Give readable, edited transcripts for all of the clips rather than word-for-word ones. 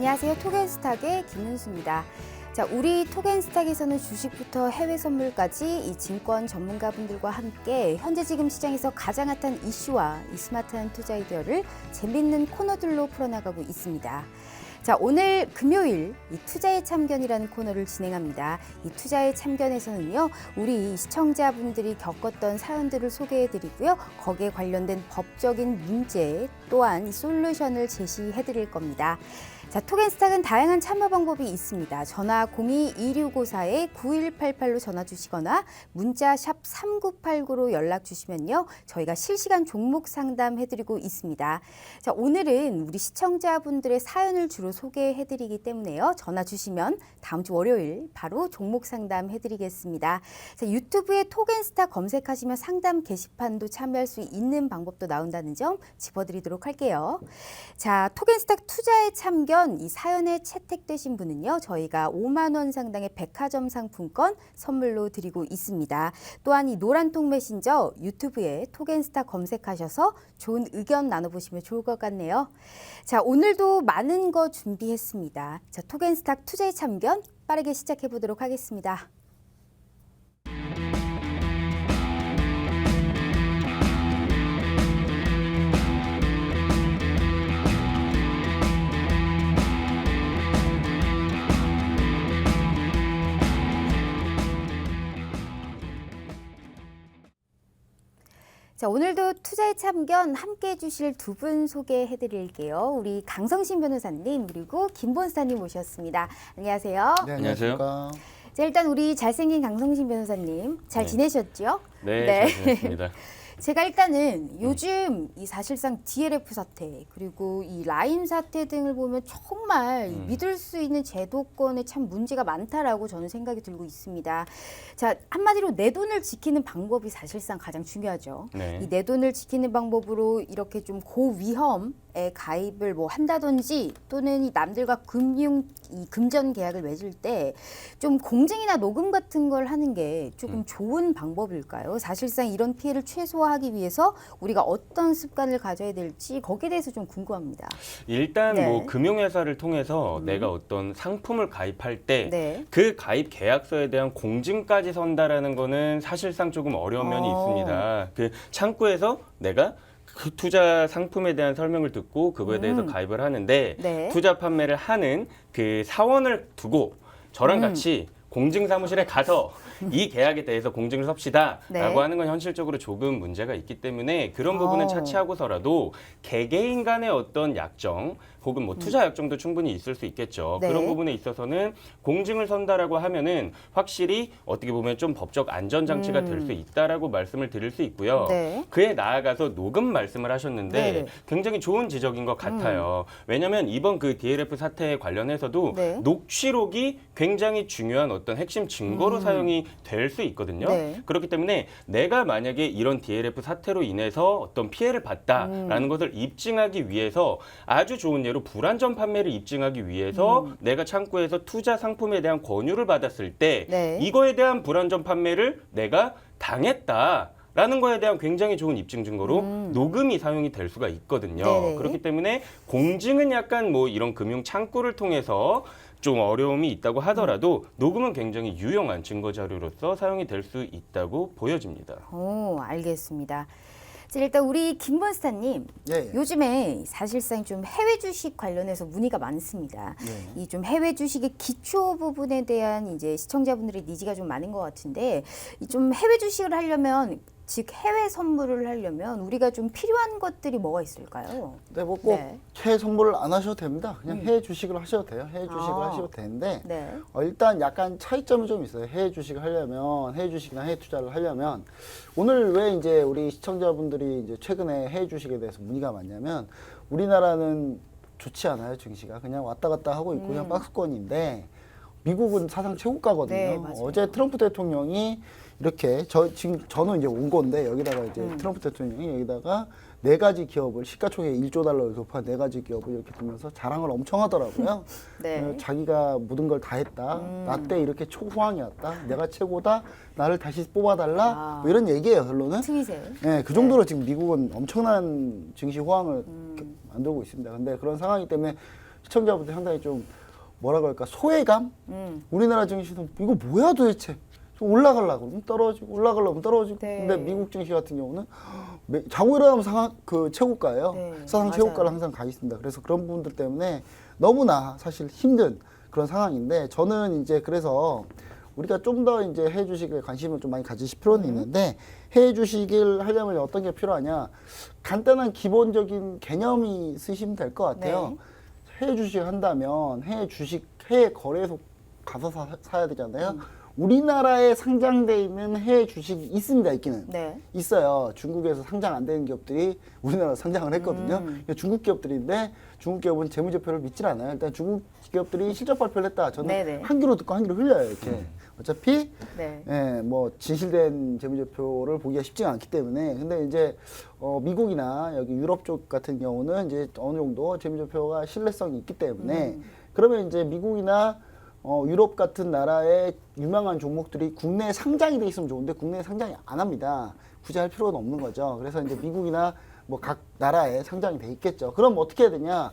안녕하세요. 토겐스탁의 김은수입니다. 자, 우리 토겐스탁에서는 주식부터 해외 선물까지 이 증권 전문가분들과 함께 현재 지금 시장에서 가장 핫한 이슈와 이 스마트한 투자 아이디어를 재밌는 코너들로 풀어나가고 있습니다. 자, 오늘 금요일 이 투자의 참견이라는 코너를 진행합니다. 이 투자의 참견에서는요, 우리 시청자분들이 겪었던 사연들을 소개해드리고요. 거기에 관련된 법적인 문제 또한 솔루션을 제시해드릴 겁니다. 자, 토겐스탁은 다양한 참여 방법이 있습니다. 전화 02-2654-9188로 전화 주시거나 문자 샵 3989로 연락 주시면요. 저희가 실시간 종목 상담해드리고 있습니다. 자, 오늘은 우리 시청자분들의 사연을 주로 소개해드리기 때문에요. 전화 주시면 다음 주 월요일 바로 종목 상담해드리겠습니다. 자, 유튜브에 토겐스탁 검색하시면 상담 게시판도 참여할 수 있는 방법도 나온다는 점 짚어드리도록 할게요. 자, 토겐스탁 투자의 참견 이 사연에 채택되신 분은요, 저희가 5만 원 상당의 백화점 상품권 선물로 드리고 있습니다. 또한 이 노란통 메신저 유튜브에 토겐스탁 검색하셔서 좋은 의견 나눠보시면 좋을 것 같네요. 자, 오늘도 많은 거 준비했습니다. 자, 토겐스탁 투자의 참견 빠르게 시작해 보도록 하겠습니다. 자, 오늘도 투자의 참견 함께 해주실 두 분 소개해드릴게요. 우리 강성신 변호사님 그리고 김본스타님 모셨습니다. 안녕하세요. 네, 안녕하세요. 자, 일단 우리 잘생긴 강성신 변호사님 잘 지내셨죠? 네, 잘 지냈습니다. 제가 일단은 요즘 이 사실상 DLF 사태 그리고 이 라임 사태 등을 보면 정말 믿을 수 있는 제도권에 참 문제가 많다라고 저는 생각이 들고 있습니다. 자, 한마디로 내 돈을 지키는 방법이 사실상 가장 중요하죠. 네. 이 내 돈을 지키는 방법으로 이렇게 좀 고위험에 가입을 뭐 한다든지 또는 이 남들과 금전 계약을 맺을 때 좀 공증이나 녹음 같은 걸 하는 게 조금 좋은 방법일까요? 사실상 이런 피해를 최소화하기 위해서 우리가 어떤 습관을 가져야 될지 거기에 대해서 좀 궁금합니다. 일단 네. 뭐 금융회사를 통해서 내가 어떤 상품을 가입할 때 그 가입 계약서에 대한 공증까지 선다라는 거는 사실상 조금 어려운 면이 있습니다. 그 창구에서 내가 그 투자 상품에 대한 설명을 듣고 그거에 대해서 가입을 하는데 네. 투자 판매를 하는 그 사원을 두고 저랑 같이 공증사무실에 가서 이 계약에 대해서 공증을 섭시다 라고 하는 건 현실적으로 조금 문제가 있기 때문에 그런 부분은 차치하고서라도 개개인 간의 어떤 약정 혹은 뭐 투자 약정도 충분히 있을 수 있겠죠. 네. 그런 부분에 있어서는 공증을 선다라고 하면은 확실히 어떻게 보면 좀 법적 안전장치가 될 수 있다라고 말씀을 드릴 수 있고요. 네. 그에 나아가서 녹음 말씀을 하셨는데 네네. 굉장히 좋은 지적인 것 같아요. 왜냐하면 이번 그 DLF 사태에 관련해서도 네. 녹취록이 굉장히 중요한 어떤 핵심 증거로 사용이 될 수 있거든요. 네. 그렇기 때문에 내가 만약에 이런 DLF 사태로 인해서 어떤 피해를 봤다라는 것을 입증하기 위해서 아주 좋은 예로 불안전 판매를 입증하기 위해서 내가 창구에서 투자 상품에 대한 권유를 받았을 때 네. 이거에 대한 불안전 판매를 내가 당했다. 라는 거에 대한 굉장히 좋은 입증 증거로 녹음이 사용이 될 수가 있거든요. 네네. 그렇기 때문에 공증은 약간 뭐 이런 금융 창구를 통해서 좀 어려움이 있다고 하더라도 녹음은 굉장히 유용한 증거 자료로서 사용이 될 수 있다고 보여집니다. 오, 알겠습니다. 자, 일단 우리 김본스타님, 예. 요즘에 사실상 좀 해외 주식 관련해서 문의가 많습니다. 네. 이 좀 해외 주식의 기초 부분에 대한 이제 시청자분들의 니즈가 좀 많은 것 같은데, 이 좀 해외 주식을 하려면 즉 해외 선물을 하려면 우리가 좀 필요한 것들이 뭐가 있을까요? 네, 뭐 꼭 네. 해외 선물을 안 하셔도 됩니다. 그냥 해외 주식을 하셔도 돼요. 해외 주식을 하셔도 되는데 네. 일단 약간 차이점이 좀 있어요. 해외 주식을 하려면 해외 주식이나 해외 투자를 하려면 오늘 왜 이제 우리 시청자분들이 이제 최근에 해외 주식에 대해서 문의가 많냐면 우리나라는 좋지 않아요, 증시가. 그냥 왔다 갔다 하고 있고 그냥 박스권인데 미국은 사상 최고가거든요. 네, 맞아요. 어제 트럼프 대통령이 이렇게 지금 저는 이제 온 건데 여기다가 이제 트럼프 대통령이 여기다가 4가지 기업을 시가총액 1조 달러를 도파한 4가지 기업을 이렇게 두면서 자랑을 엄청 하더라고요. 네. 자기가 모든 걸 다 했다. 나 때 이렇게 초호황이었다. 내가 최고다. 나를 다시 뽑아달라. 뭐 이런 얘기예요, 결론은. 트윗에. 네, 그 정도로 지금 미국은 엄청난 증시 호황을 만들고 있습니다. 근데 그런 상황이기 때문에 시청자분들 상당히 좀 뭐라 그럴까 소외감? 우리나라 증시는 이거 뭐야 도대체? 좀 올라가려고 떨어지고 올라가려면 떨어지고. 네. 근데 미국 증시 같은 경우는 자고 일어나면 그 최고가예요. 네, 사상 맞아요. 최고가를 항상 가 있습니다. 그래서 그런 부분들 때문에 너무나 사실 힘든 그런 상황인데 저는 이제 그래서 우리가 좀 더 이제 해외 주식에 관심을 좀 많이 가지실 필요는 있는데 해외 주식을 하려면 어떤 게 필요하냐? 간단한 기본적인 개념이 쓰시면 될 것 같아요. 네. 해외 주식 한다면 해외 주식 해외 거래소 가서 사야 되잖아요. 우리나라에 상장돼 있는 해외 주식이 있습니다. 있기는 네. 있어요. 중국에서 상장 안 되는 기업들이 우리나라 상장을 했거든요. 중국 기업들인데 중국 기업은 재무제표를 믿질 않아요. 일단 중국 기업들이 실적 발표를 했다. 저는 네네. 한 귀로 듣고 한 귀로 흘려요. 이렇게 어차피 네. 예, 뭐 진실된 재무제표를 보기가 쉽지가 않기 때문에 근데 이제 미국이나 여기 유럽 쪽 같은 경우는 이제 어느 정도 재무제표가 신뢰성이 있기 때문에 그러면 이제 미국이나 유럽 같은 나라의 유명한 종목들이 국내에 상장이 돼 있으면 좋은데 국내에 상장이 안 합니다. 굳이 할 필요는 없는 거죠. 그래서 이제 미국이나 뭐 각 나라에 상장이 돼 있겠죠. 그럼 어떻게 해야 되냐?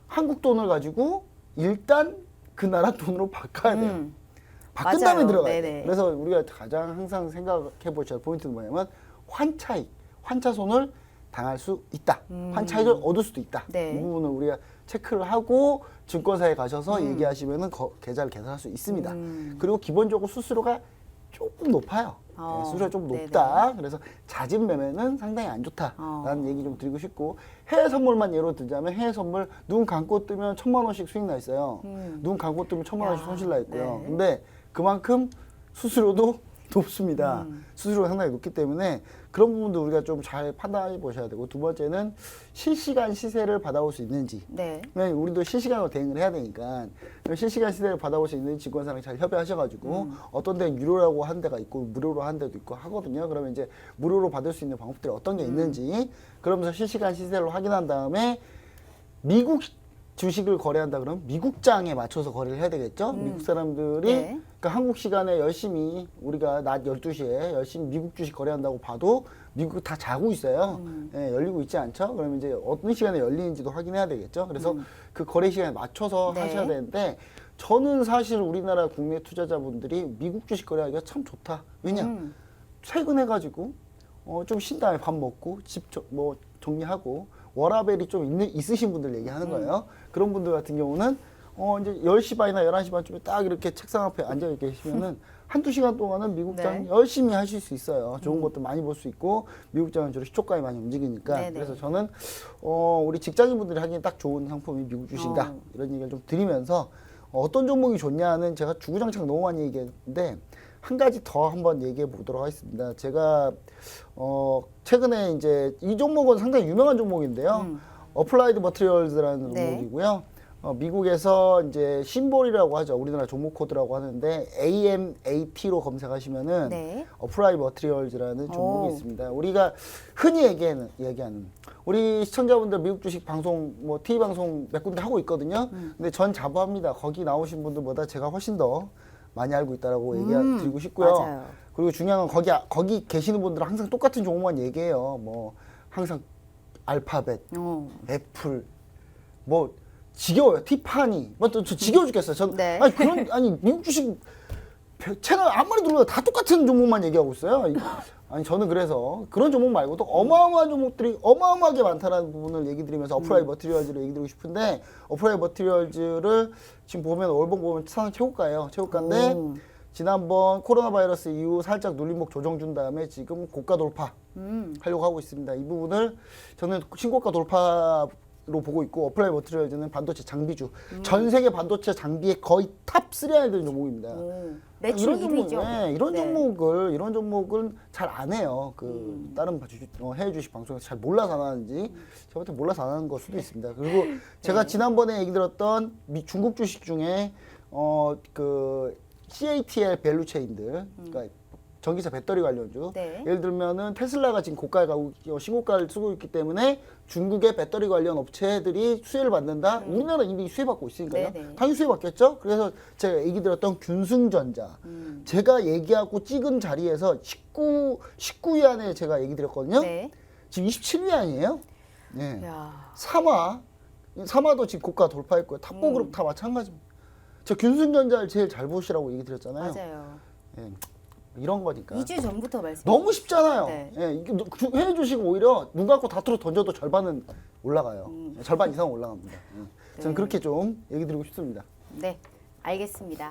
한국 돈을 가지고 일단 그 나라 돈으로 바꿔야 돼요. 바꾼 다음에 맞아요. 들어가야 네네. 돼요. 그래서 우리가 가장 항상 생각해 보셔야 할 포인트는 뭐냐면 환차익, 환차손을 당할 수 있다. 환차익을 얻을 수도 있다. 네. 이 부분을 우리가 체크를 하고 증권사에 가셔서 얘기하시면은 계좌를 개설할 수 있습니다. 그리고 기본적으로 수수료가 조금 높아요. 네, 수수료가 좀 네네. 높다. 그래서 잦은 매매는 상당히 안 좋다라는 얘기 좀 드리고 싶고 해외 선물만 예로 들자면 해외 선물 눈 감고 뜨면 1,000만 원씩 수익 나 있어요. 눈 감고 뜨면 1,000만 원씩 손실 나 있고요. 네. 근데 그만큼 수수료도 높습니다. 수수료가 상당히 높기 때문에 그런 부분도 우리가 좀 잘 판단해 보셔야 되고 두 번째는 실시간 시세를 받아올 수 있는지 네. 왜냐면 우리도 실시간으로 대응을 해야 되니까 실시간 시세를 받아볼 수 있는 증권사랑 잘 협의하셔가지고 어떤 데는 유료라고 한 데가 있고 무료로 한 데도 있고 하거든요. 그러면 이제 무료로 받을 수 있는 방법들이 어떤 게 있는지 그러면서 실시간 시세를 확인한 다음에 미국 주식을 거래한다 그러면 미국장에 맞춰서 거래를 해야 되겠죠. 미국 사람들이 네. 그러니까 한국 시간에 열심히 우리가 낮 12시에 열심히 미국 주식 거래한다고 봐도 미국 다 자고 있어요. 예, 열리고 있지 않죠? 그러면 이제 어떤 시간에 열리는지도 확인해야 되겠죠. 그래서 그 거래 시간에 맞춰서 네. 하셔야 되는데 저는 사실 우리나라 국내 투자자분들이 미국 주식 거래하기가 참 좋다. 왜냐? 퇴근해가지고 좀 쉰 다음에 밥 먹고 집 뭐 정리하고 워라벨이 좀 있으신 분들 얘기하는 거예요. 그런 분들 같은 경우는 이제 10시 반이나 11시 반쯤에 딱 이렇게 책상 앞에 앉아 계시면은 한두 시간 동안은 미국장 네. 열심히 하실 수 있어요. 좋은 것도 많이 볼 수 있고 미국장은 주로 시초가에 많이 움직이니까 네네. 그래서 저는 우리 직장인분들이 하기엔 딱 좋은 상품이 미국 주식이다. 이런 얘기를 좀 드리면서 어떤 종목이 좋냐는 제가 주구장창 너무 많이 얘기했는데 한 가지 더 한번 얘기해 보도록 하겠습니다. 제가 최근에 이제 이 종목은 상당히 유명한 종목인데요. 어플라이드 머티리얼즈라는 네. 종목이고요. 미국에서 이제 심볼이라고 하죠. 우리나라 종목 코드라고 하는데 AMAT로 검색하시면은 네. 어플라이드 머티리얼즈라는 종목이 오. 있습니다. 우리가 흔히 얘기하는 우리 시청자분들 미국 주식 방송 뭐 TV 방송 몇 군데 하고 있거든요. 근데 전 자부합니다. 거기 나오신 분들보다 제가 훨씬 더 많이 알고 있다라고 얘기 드리고 싶고요. 맞아요. 그리고 중요한 건 거기 계시는 분들은 항상 똑같은 종목만 얘기해요. 뭐 항상 알파벳, 애플, 뭐 지겨워요. 티파니, 뭐 저 지겨워 죽겠어요. 전 네. 아니 미국 주식 채널 아무리 들어도 다 똑같은 종목만 얘기하고 있어요. 아니 저는 그래서 그런 종목 말고도 어마어마한 종목들이 어마어마하게 많다는 부분을 얘기 드리면서 어플라이드 머티리얼즈를 얘기 드리고 싶은데 어플라이드 머티리얼즈를 지금 보면 월봉 보면 사상 최고가예요. 최고가인데 지난번 코로나 바이러스 이후 살짝 눌림목 조정 준 다음에 지금 고가 돌파 하려고 하고 있습니다. 이 부분을 저는 신고가 돌파로 보고 있고 어플라이드 머티리얼즈는 반도체 장비주 전 세계 반도체 장비의 거의 탑3 안에 드는 종목입니다. 매출 이런 1위죠. 종목, 네, 이런 네. 이런 종목은 잘 안 해요. 다른 해외 주식 방송에서 잘 몰라서 안 하는지 저한테 몰라서 안 하는 걸 수도 있습니다. 그리고 제가 지난번에 얘기 들었던 중국 주식 중에 그 CATL 밸류체인들, 그러니까 전기차 배터리 관련주. 네. 예를 들면은 테슬라가 지금 고가에 가고 신고가를 쓰고 있기 때문에 중국의 배터리 관련 업체들이 수혜를 받는다. 우리나라 이미 수혜받고 있으니까요. 네네. 당연히 수혜받겠죠. 그래서 제가 얘기 드렸던 균승전자. 제가 얘기하고 찍은 자리에서 19위 안에 제가 얘기 드렸거든요. 네. 지금 27위 아니에요? 네. 야. 삼화 사마도 지금 고가 돌파했고요. 탑보그룹 다 마찬가지입니다. 저 균순전자를 제일 잘 보시라고 얘기 드렸잖아요. 맞아요. 예, 이런 거니까. 2주 전부터 말씀. 너무 쉽잖아요. 네. 예, 이게 해외 주식 오히려 눈 감고 다투로 던져도 절반은 올라가요. 절반 이상 올라갑니다. 예. 저는 네. 그렇게 좀 얘기 드리고 싶습니다. 네, 알겠습니다.